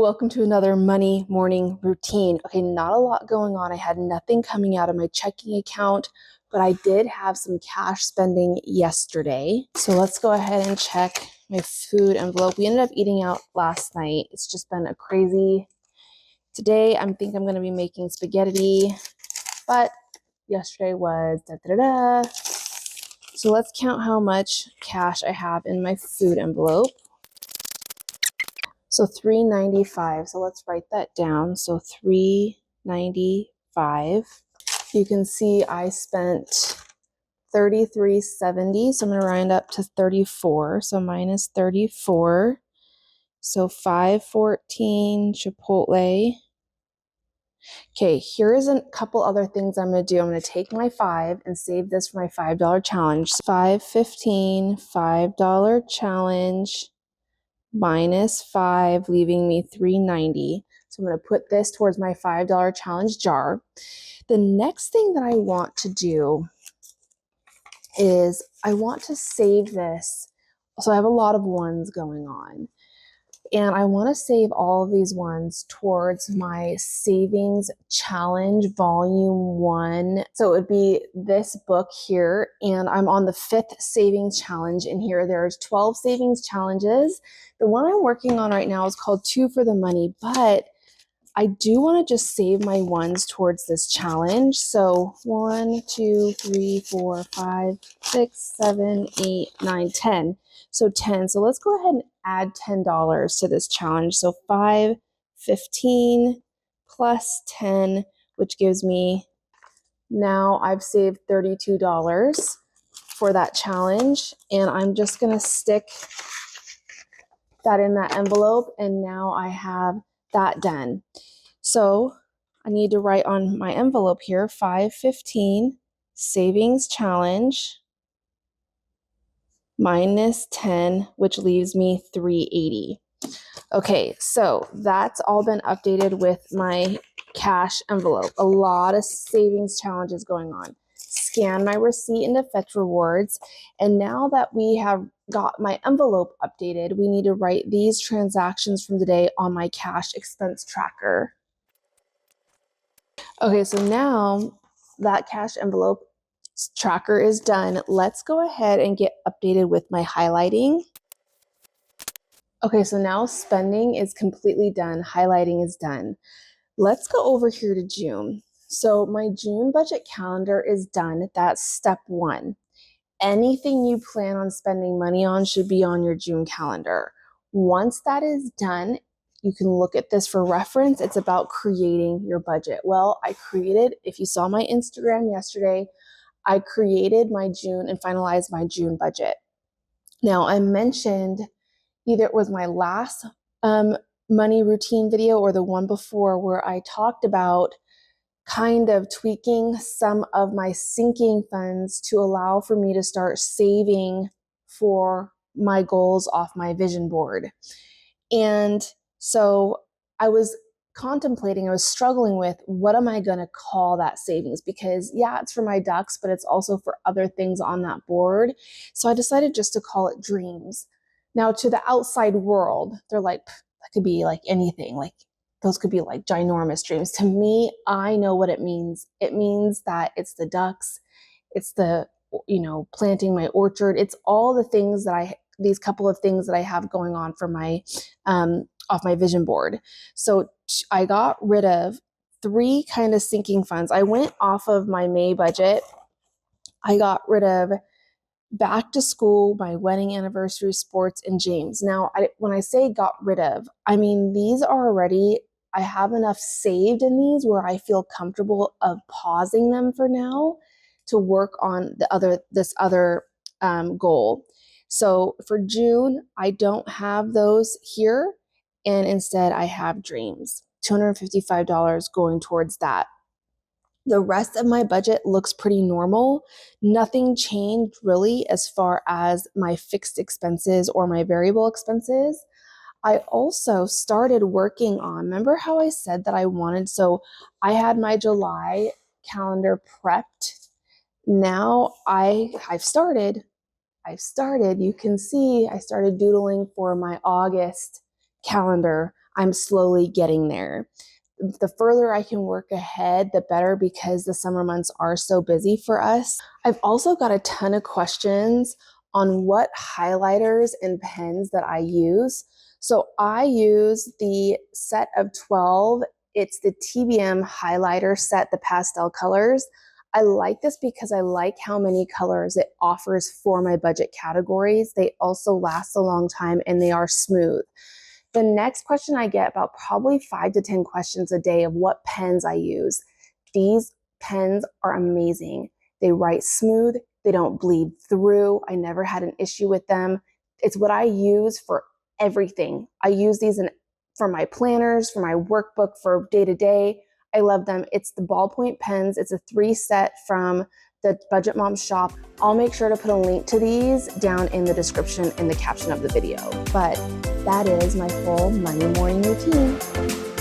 welcome to another money morning routine. Okay, not a lot going on. I had nothing coming out of my checking account, but I did have some cash spending yesterday. So let's go ahead and check my food envelope. We ended up eating out last night. It's just been a crazy today. I think I'm going to be making spaghetti, but yesterday was da-da-da. So let's count how much cash I have in my food envelope. So $3.95. So let's write that down. So $3.95. You can see I spent $33.70. So I'm going to round up to 34. So minus 34. So $5.14 Chipotle. Okay, here's a couple other things I'm going to do. I'm going to take my $5 and save this for my $5 challenge. $5.15 $5 challenge. Minus 5, leaving me $3.90. So I'm going to put this towards my $5 challenge jar. The next thing that I want to do is I want to save this. So I have a lot of ones going on. And I want to save all of these ones towards my savings challenge volume 1. So it would be this book here. And I'm on the 5th savings challenge in here. There's 12 savings challenges. The one I'm working on right now is called 2 for the Money, but I do want to just save my ones towards this challenge. So 1, 2, 3, 4, 5, 6, 7, 8, 9, 10. So 10. So let's go ahead and add $10 to this challenge. So $5.15 plus 10, which gives me, now I've saved $32 for that challenge. And I'm just going to stick that in that envelope. And now I have that done. So I need to write on my envelope here, $5.15 savings challenge minus 10, which leaves me $3.80. Okay, so that's all been updated with my cash envelope. A lot of savings challenges going on. Scan my receipt into Fetch Rewards. And now that we have got my envelope updated, we need to write these transactions from today on my cash expense tracker. Okay, so now that cash envelope tracker is done. Let's go ahead and get updated with my highlighting. Okay, so now spending is completely done. Highlighting is done. Let's go over here to June. So my June budget calendar is done. That's step 1. Anything you plan on spending money on should be on your June calendar. Once that is done, you can look at this for reference. It's about creating your budget. Well, I created, if you saw my Instagram yesterday, I created my June and finalized my June budget. Now, I mentioned either it was my last money routine video or the one before where I talked about kind of tweaking some of my sinking funds to allow for me to start saving for my goals off my vision board. And so I was contemplating, I was struggling with what am I going to call that savings? Because yeah, it's for my ducks, but it's also for other things on that board. So I decided just to call it dreams. Now to the outside world, they're like, that could be like anything, like those could be like ginormous dreams. To me, I know what it means. It means that it's the ducks, it's the, planting my orchard. It's all the things that these couple of things that I have going on for my, off my vision board. So I got rid of 3 kind of sinking funds. I went off of my May budget. I got rid of back to school, my wedding anniversary, sports, and James. Now, when I say got rid of, I mean, these are already, I have enough saved in these where I feel comfortable of pausing them for now to work on this other goal. So for June, I don't have those here. And instead I have dreams, $255 going towards that. The rest of my budget looks pretty normal. Nothing changed really as far as my fixed expenses or my variable expenses. I also started working on, remember how I said that I wanted, so I had my July calendar prepped. Now I've started, you can see I started doodling for my August calendar. I'm slowly getting there. The further I can work ahead, the better, because the summer months are so busy for us. I've also got a ton of questions on what highlighters and pens that I use. So I use the set of 12. It's the TBM highlighter set, the pastel colors. I like this because I like how many colors it offers for my budget categories. They also last a long time and they are smooth. The next question I get, about probably 5 to 10 questions a day, of what pens I use. These pens are amazing. They write smooth. They don't bleed through. I never had an issue with them. It's what I use for everything. I use these for my planners, for my workbook, for day to day. I love them. It's the ballpoint pens. It's a 3 set from the Budget Mom shop. I'll make sure to put a link to these down in the description in the caption of the video. But that is my full Monday morning routine.